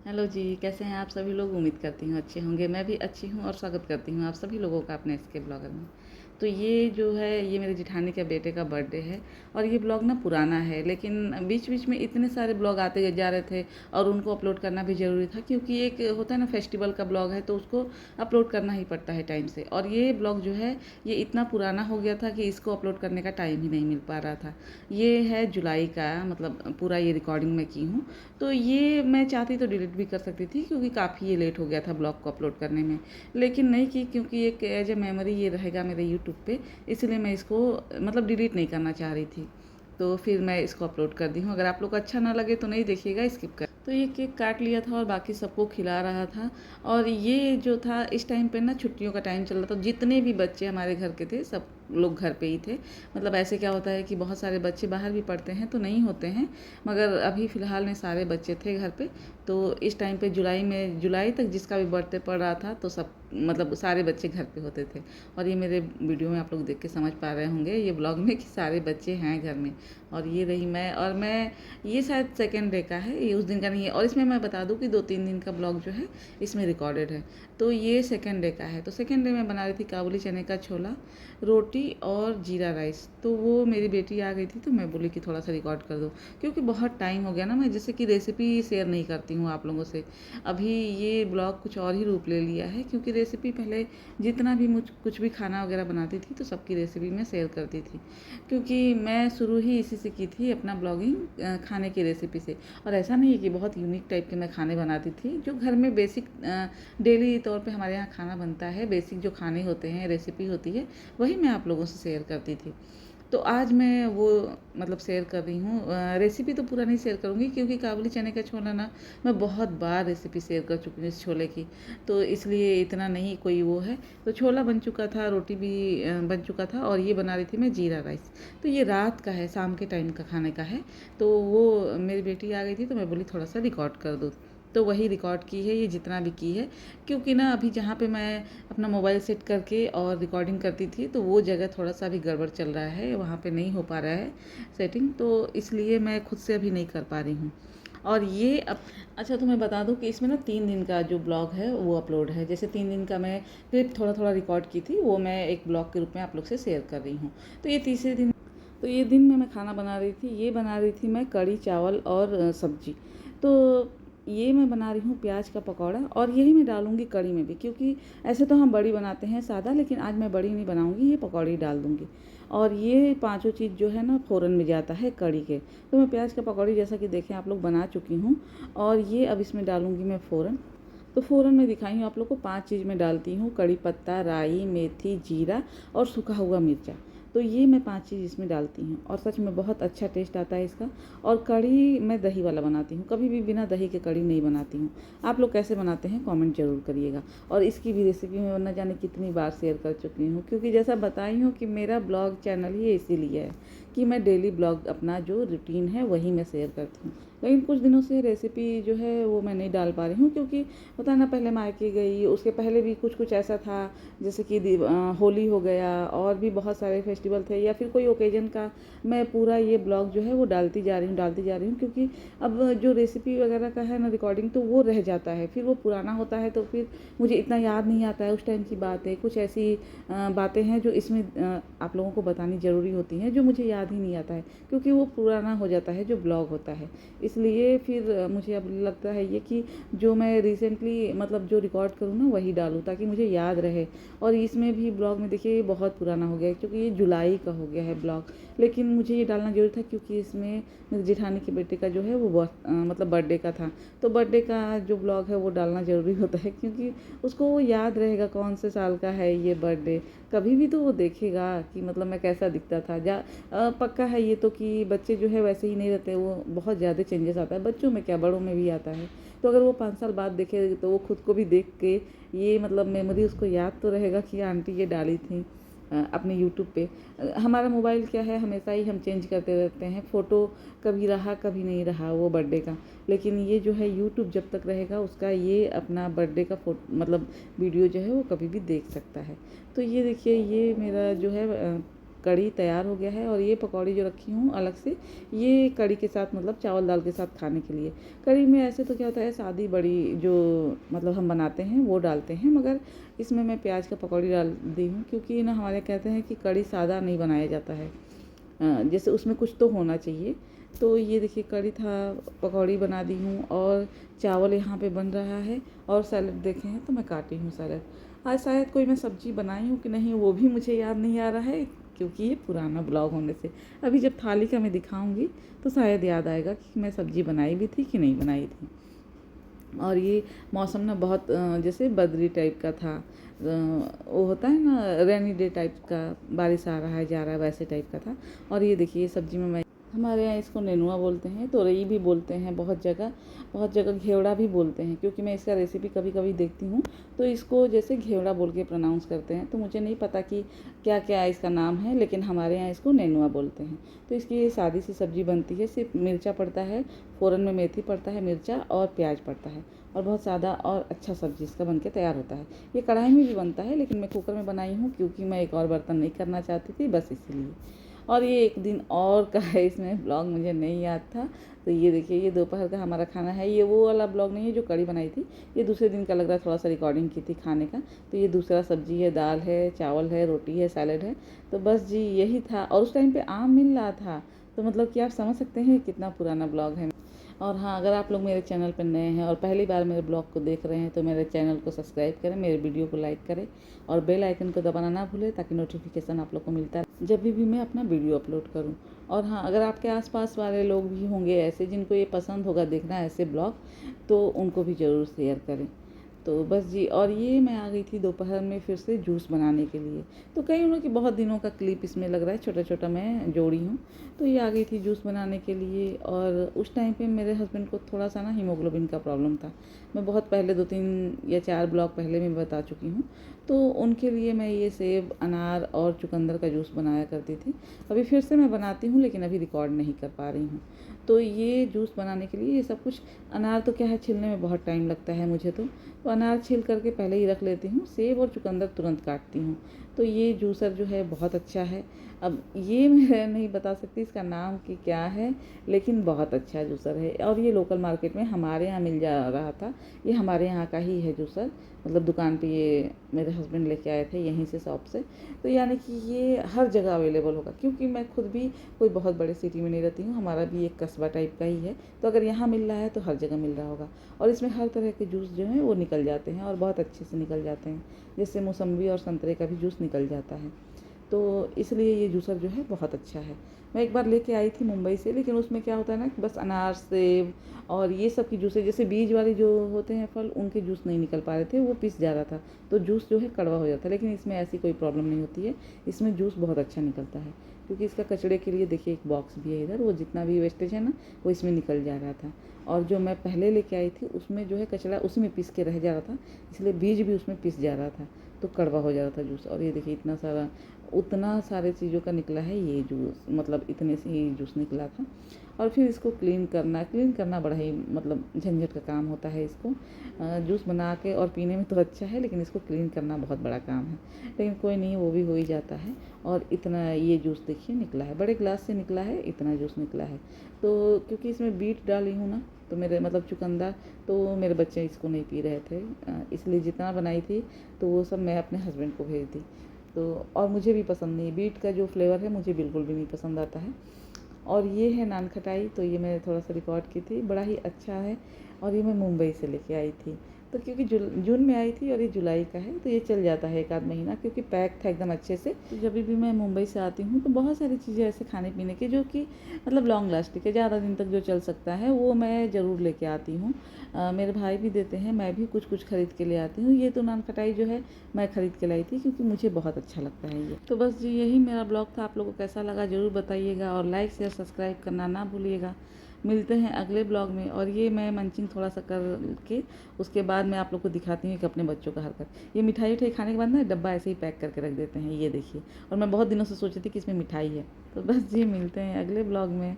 Hello जी, कैसे हैं आप सभी लोग? उम्मीद करती हूँ अच्छे होंगे। मैं भी अच्छी हूँ और स्वागत करती हूँ आप सभी लोगों का अपने इसके ब्लॉगर में। तो ये जो है ये मेरे जेठानी के बेटे का बर्थडे है और ये ब्लॉग ना पुराना है, लेकिन बीच-बीच में इतने सारे ब्लॉग आते जा रहे थे और उनको अपलोड करना भी ज़रूरी था, क्योंकि एक होता है ना फेस्टिवल का ब्लॉग है तो उसको अपलोड करना ही पड़ता है टाइम से। और ये ब्लॉग जो है ये इतना पुराना हो गया था कि इसको अपलोड करने का टाइम ही नहीं मिल पा रहा था। ये है जुलाई का, मतलब पूरा ये रिकॉर्डिंग मैं की हूँ। तो ये मैं चाहती तो डिलीट भी कर सकती थी, क्योंकि काफ़ी ये लेट हो गया था ब्लॉग को अपलोड करने में, लेकिन नहीं की, क्योंकि एक एज ए मेमोरी ये रहेगा मेरे यूट्यूब पे, इसलिए मैं इसको मतलब डिलीट नहीं करना चाह रही थी। तो फिर मैं इसको अपलोड कर दी हूँ। अगर आप लोग को अच्छा ना लगे तो नहीं देखिएगा, स्किप कर। तो ये केक काट लिया था और बाकी सबको खिला रहा था। और ये जो था इस टाइम पे ना छुट्टियों का टाइम चल रहा था, जितने भी बच्चे हमारे घर के थे सब लोग घर पे ही थे। मतलब ऐसे क्या होता है कि बहुत सारे बच्चे बाहर भी पढ़ते हैं तो नहीं होते हैं, मगर अभी फ़िलहाल में सारे बच्चे थे घर पे। तो इस टाइम पे जुलाई तक जिसका भी बर्थडे पड़ रहा था तो सब मतलब सारे बच्चे घर पे होते थे। और ये मेरे वीडियो में आप लोग देख के समझ पा रहे होंगे ये ब्लॉग में कि सारे बच्चे हैं घर में। और ये रही मैं, और मैं ये शायद सेकेंड डे का है, ये उस दिन का नहीं है। और इसमें मैं बता दूं कि 2-3 दिन का ब्लॉग जो है इसमें रिकॉर्डेड है। तो ये सेकेंड डे का है। तो सेकेंड डे में बना रही थी काबुली चने का छोला, रोटी और जीरा राइस। तो वो मेरी बेटी आ गई थी तो मैं बोली कि थोड़ा सा रिकॉर्ड कर दो, क्योंकि बहुत टाइम हो गया ना, मैं जैसे कि रेसिपी शेयर नहीं करती हूँ आप लोगों से। अभी ये ब्लॉग कुछ और ही रूप ले लिया है, क्योंकि रेसिपी पहले जितना भी मुझ कुछ भी खाना वगैरह बनाती थी तो सबकी रेसिपी मैं शेयर करती थी, क्योंकि मैं शुरू ही इसी से की थी अपना ब्लॉगिंग, खाने की रेसिपी से। और ऐसा नहीं है कि बहुत यूनिक टाइप के मैं खाने बनाती थी, जो घर में बेसिक डेली तौर पे हमारे यहाँ खाना बनता है, बेसिक जो खाने होते हैं, रेसिपी होती है, वही मैं आप लोगों से शेयर करती थी। तो आज मैं वो मतलब शेयर कर रही हूँ। रेसिपी तो पूरा नहीं शेयर करूँगी, क्योंकि काबुली चने का छोला ना मैं बहुत बार रेसिपी शेयर कर चुकी हूँ इस छोले की, तो इसलिए इतना नहीं कोई वो है। तो छोला बन चुका था, रोटी भी बन चुका था, और ये बना रही थी मैं जीरा राइस। तो ये रात का है, शाम के टाइम का खाने का है। तो वो मेरी बेटी आ गई थी तो मैं बोली थोड़ा सा रिकॉर्ड कर दो, तो वही रिकॉर्ड की है, ये जितना भी की है। क्योंकि ना अभी जहाँ पे मैं अपना मोबाइल सेट करके और रिकॉर्डिंग करती थी तो वो जगह थोड़ा सा अभी गड़बड़ चल रहा है, वहाँ पे नहीं हो पा रहा है सेटिंग, तो इसलिए मैं खुद से अभी नहीं कर पा रही हूँ। और ये अब अच्छा, तो मैं बता दूँ कि इसमें ना 3 दिन का जो ब्लॉग है वो अपलोड है। जैसे 3 दिन का मैं क्लिप थोड़ा थोड़ा रिकॉर्ड की थी, वो मैं एक ब्लॉग के रूप में आप लोग से शेयर कर रही हूँ। तो ये तीसरे दिन, तो ये दिन में मैं खाना बना रही थी, ये बना रही थी मैं कढ़ी चावल और सब्जी। तो ये मैं बना रही हूँ प्याज का पकौड़ा, और यही मैं डालूँगी कढ़ी में भी, क्योंकि ऐसे तो हम बड़ी बनाते हैं सादा, लेकिन आज मैं बड़ी नहीं बनाऊँगी, ये पकौड़ी डाल दूँगी। और ये पांचों चीज़ जो है ना फ़ौरन में जाता है कढ़ी के। तो मैं प्याज का पकौड़ी जैसा कि देखें आप लोग बना चुकी हूँ, और ये अब इसमें डालूँगी मैं फ़ौरन। तो फ़ौरन मैं दिखाई हूँ आप लोग को 5 चीज़ मैं डालती हूँ: कड़ी पत्ता, राई, मेथी, जीरा और सूखा हुआ मिर्चा। तो ये मैं 5 चीज़ इसमें डालती हूँ, और सच में बहुत अच्छा टेस्ट आता है इसका। और कढ़ी मैं दही वाला बनाती हूँ, कभी भी बिना दही के कढ़ी नहीं बनाती हूँ। आप लोग कैसे बनाते हैं कमेंट ज़रूर करिएगा। और इसकी भी रेसिपी मैं न जाने कितनी बार शेयर कर चुकी हूँ, क्योंकि जैसा बताई हूँ कि मेरा ब्लॉग चैनल ही इसीलिए है कि मैं डेली ब्लॉग अपना जो रूटीन है वही मैं शेयर करती हूँ। लेकिन कुछ दिनों से रेसिपी जो है वो मैं नहीं डाल पा रही हूँ, क्योंकि पता ना, पहले मायके गई, उसके पहले भी कुछ कुछ ऐसा था, जैसे कि होली हो गया, और भी बहुत सारे फेस्टिवल थे, या फिर कोई ओकेजन का मैं पूरा ये ब्लॉग जो है वो डालती जा रही हूँ, क्योंकि अब जो रेसिपी वगैरह का है ना रिकॉर्डिंग, तो वो रह जाता है, फिर वो पुराना होता है, तो फिर मुझे इतना याद नहीं आता है उस टाइम की बातें। कुछ ऐसी बातें हैं जो इसमें आप लोगों को बतानी ज़रूरी होती हैं, जो मुझे याद ही नहीं आता है, क्योंकि वो पुराना हो जाता है जो ब्लॉग होता है। इसलिए फिर मुझे अब लगता है ये कि जो मैं रिसेंटली मतलब जो रिकॉर्ड करूँ ना वही डालूँ, ताकि मुझे याद रहे। और इसमें भी ब्लॉग में देखिए ये बहुत पुराना हो गया है, क्योंकि ये जुलाई का हो गया है ब्लॉग, लेकिन मुझे ये डालना ज़रूरी था, क्योंकि इसमें मेरे जेठानी के बेटे का जो है वो मतलब बर्थडे का था। तो बर्थडे का जो ब्लॉग है वो डालना ज़रूरी होता है, क्योंकि उसको वो याद रहेगा कौन से साल का है ये बर्थडे। कभी भी तो वो देखेगा कि मतलब मैं कैसा दिखता था। पक्का है ये तो कि बच्चे जो है वैसे ही नहीं रहते, वो बहुत ज़्यादा चेंजेस आता है, बच्चों में क्या बड़ों में भी आता है। तो अगर वो 5 साल बाद देखे तो वो खुद को भी देख के ये मतलब मेमोरी उसको याद तो रहेगा कि आंटी ये डाली थी अपने यूट्यूब पे। हमारा मोबाइल क्या है, हमेशा ही हम चेंज करते रहते हैं, फ़ोटो कभी रहा कभी नहीं रहा वो बर्थडे का। लेकिन ये जो है यूट्यूब जब तक रहेगा उसका ये अपना बर्थडे का फोटो मतलब वीडियो जो है वो कभी भी देख सकता है। तो ये देखिए ये मेरा जो है कढ़ी तैयार हो गया है। और ये पकौड़ी जो रखी हूँ अलग से, ये कढ़ी के साथ मतलब चावल दाल के साथ खाने के लिए। कढ़ी में ऐसे तो क्या होता है, सादी बड़ी जो मतलब हम बनाते हैं वो डालते हैं, मगर इसमें मैं प्याज का पकौड़ी डाल दी हूँ, क्योंकि ना हमारे कहते हैं कि कढ़ी सादा नहीं बनाया जाता है, जैसे उसमें कुछ तो होना चाहिए। तो ये देखिए कढ़ी था, पकौड़ी बना दी हूँ, और चावल यहाँ पे बन रहा है, और सैलड देखे हैं तो मैं काटी हूँ सैलड। आज शायद कोई मैं सब्ज़ी बनाई हूँ कि नहीं वो भी मुझे याद नहीं आ रहा है, क्योंकि ये पुराना ब्लॉग होने से। अभी जब थाली का मैं दिखाऊंगी तो शायद याद आएगा कि मैं सब्ज़ी बनाई भी थी कि नहीं बनाई थी। और ये मौसम ना बहुत जैसे बदरी टाइप का था, वो होता है ना रेनी डे टाइप का, बारिश आ रहा है जा रहा है वैसे टाइप का था। और ये देखिए सब्जी में मैं, हमारे यहाँ इसको नेनुआ बोलते हैं, तोरई भी बोलते हैं, बहुत जगह घेवड़ा भी बोलते हैं, क्योंकि मैं इसका रेसिपी कभी कभी देखती हूँ तो इसको जैसे घेवड़ा बोल के प्रोनाउंस करते हैं। तो मुझे नहीं पता कि क्या क्या इसका नाम है, लेकिन हमारे यहाँ इसको नेनुआ बोलते हैं। तो इसकी ये सादी सी सब्ज़ी बनती है, सिर्फ मिर्चा पड़ता है, फ़ौरन में मेथी पड़ता है, मिर्चा और प्याज पड़ता है, और बहुत सादा और अच्छा सब्ज़ी इसका बन के तैयार होता है। ये कढ़ाई में भी बनता है, लेकिन मैं कुकर में बनाई हूँ, क्योंकि मैं एक और बर्तन नहीं करना चाहती थी, बस इसीलिए। और ये एक दिन और का है, इसमें ब्लॉग मुझे नहीं याद था। तो ये देखिए ये दोपहर का हमारा खाना है, ये वो वाला ब्लॉग नहीं है जो कढ़ी बनाई थी, ये दूसरे दिन का लग रहा है, थोड़ा सा रिकॉर्डिंग की थी खाने का। तो ये दूसरा सब्जी है, दाल है, चावल है, रोटी है, सैलड है। तो बस जी यही था, और उस टाइम पे आम मिल रहा था, तो मतलब कि आप समझ सकते हैं कितना पुराना ब्लॉग है। और हाँ, अगर आप लोग मेरे चैनल पर नए हैं और पहली बार मेरे ब्लॉग को देख रहे हैं तो मेरे चैनल को सब्सक्राइब करें, मेरे वीडियो को लाइक करें, और बेल आइकन को दबाना ना भूलें, ताकि नोटिफिकेशन आप लोग को मिलता है जब भी मैं अपना वीडियो अपलोड करूँ। और हाँ, अगर आपके आसपास वाले लोग भी होंगे ऐसे जिनको ये पसंद होगा देखना ऐसे ब्लॉग, तो उनको भी ज़रूर शेयर करें। तो बस जी, और ये मैं आ गई थी दोपहर में फिर से जूस बनाने के लिए। तो कई उन्होंने कि बहुत दिनों का क्लिप इसमें लग रहा है, छोटा छोटा मैं जोड़ी हूँ। तो ये आ गई थी जूस बनाने के लिए, और उस टाइम पे मेरे हस्बैंड को थोड़ा सा ना हीमोग्लोबिन का प्रॉब्लम था। मैं बहुत पहले 2-3 या 4 ब्लॉग पहले मैं बता चुकी हूँ। तो उनके लिए मैं ये सेब, अनार और चुकंदर का जूस बनाया करती थी। अभी फिर से मैं बनाती हूँ, लेकिन अभी रिकॉर्ड नहीं कर पा रही हूँ। तो ये जूस बनाने के लिए ये सब कुछ, अनार तो क्या है छिलने में बहुत टाइम लगता है मुझे, तो अनार छील करके पहले ही रख लेती हूँ, सेब और चुकंदर तुरंत काटती हूँ। तो ये जूसर जो है बहुत अच्छा है। अब ये मैं नहीं बता सकती इसका नाम कि क्या है, लेकिन बहुत अच्छा जूसर है, और ये लोकल मार्केट में हमारे यहाँ मिल जा रहा था। ये हमारे यहाँ का ही है जूसर, मतलब दुकान पे ये मेरे हस्बैंड लेके आए थे यहीं से शॉप से। तो यानी कि ये हर जगह अवेलेबल होगा, क्योंकि मैं खुद भी कोई बहुत बड़े सिटी में नहीं रहती हूँ, हमारा भी एक कस्बा टाइप का ही है। तो अगर यहाँ मिल रहा है तो हर जगह मिल रहा होगा। और इसमें हर तरह के जूस जो हैं वो निकल जाते हैं, और बहुत अच्छे से निकल जाते हैं, जैसे मौसम्बी और संतरे का भी जूस निकल जाता है। तो इसलिए ये जूसर जो है बहुत अच्छा है। मैं एक बार लेके आई थी मुंबई से, लेकिन उसमें क्या होता है ना कि बस अनार, सेब और ये सब की जूसें, जैसे बीज वाले जो होते हैं फल, उनके जूस नहीं निकल पा रहे थे, वो पिस जा रहा था, तो जूस जो है कड़वा हो जाता है। लेकिन इसमें ऐसी कोई प्रॉब्लम नहीं होती है, इसमें जूस बहुत अच्छा निकलता है, क्योंकि इसका कचड़े के लिए देखिए एक बॉक्स भी है इधर, वो जितना भी वेस्टेज है ना वो इसमें निकल जा रहा था। और जो मैं पहले लेके आई थी उसमें जो है कचड़ा उसी में पीस के रह जा रहा था, इसलिए बीज भी उसमें पिस जा रहा था, तो कड़वा हो जा रहा था जूस। और ये देखिए इतना सारा, उतना सारे चीज़ों का निकला है ये जूस, मतलब इतने से ही जूस निकला था। और फिर इसको क्लीन करना बड़ा ही मतलब झंझट का काम होता है। इसको जूस बना के और पीने में तो अच्छा है, लेकिन इसको क्लीन करना बहुत बड़ा काम है, लेकिन कोई नहीं, वो भी हो ही जाता है। और इतना ये जूस देखिए निकला है, बड़े ग्लास से निकला है, इतना जूस निकला है। तो क्योंकि इसमें बीट डाली हूँ ना, तो मेरे मतलब चुकंदर, तो मेरे बच्चे इसको नहीं पी रहे थे, इसलिए जितना बनाई थी तो वो सब मैं अपने हस्बैंड को भेज दी। तो और मुझे भी पसंद नहीं, बीट का जो फ्लेवर है मुझे बिल्कुल भी नहीं पसंद आता है। और ये है नान खटाई, तो ये मैंने थोड़ा सा रिकॉर्ड की थी, बड़ा ही अच्छा है। और ये मैं मुंबई से लेके आई थी, तो क्योंकि जून में आई थी और ये जुलाई का है, तो ये चल जाता है 1 आध महीना, क्योंकि पैक था एकदम अच्छे से। तो जब भी मैं मुंबई से आती हूँ तो बहुत सारी चीज़ें ऐसे खाने पीने के जो कि मतलब लॉन्ग लास्टिंग है, ज़्यादा दिन तक जो चल सकता है, वो मैं ज़रूर लेके आती हूँ। मेरे भाई भी देते हैं, मैं भी कुछ कुछ खरीद के ले आती हूँ। ये तो नान खटाई जो है मैं खरीद के लाई थी, क्योंकि मुझे बहुत अच्छा लगता है ये। तो बस जी यही मेरा ब्लॉग था, आप लोगों को कैसा लगा ज़रूर बताइएगा, और लाइक शेयर सब्सक्राइब करना ना भूलिएगा। मिलते हैं अगले ब्लॉग में। और ये मैं मंचिंग थोड़ा सा करके उसके बाद मैं आप लोग को दिखाती हूँ कि अपने बच्चों का हरकत। ये मिठाई उठाई खाने के बाद ना डब्बा ऐसे ही पैक करके रख देते हैं, ये देखिए। और मैं बहुत दिनों से सोची थी कि इसमें मिठाई है। तो बस जी मिलते हैं अगले ब्लॉग में।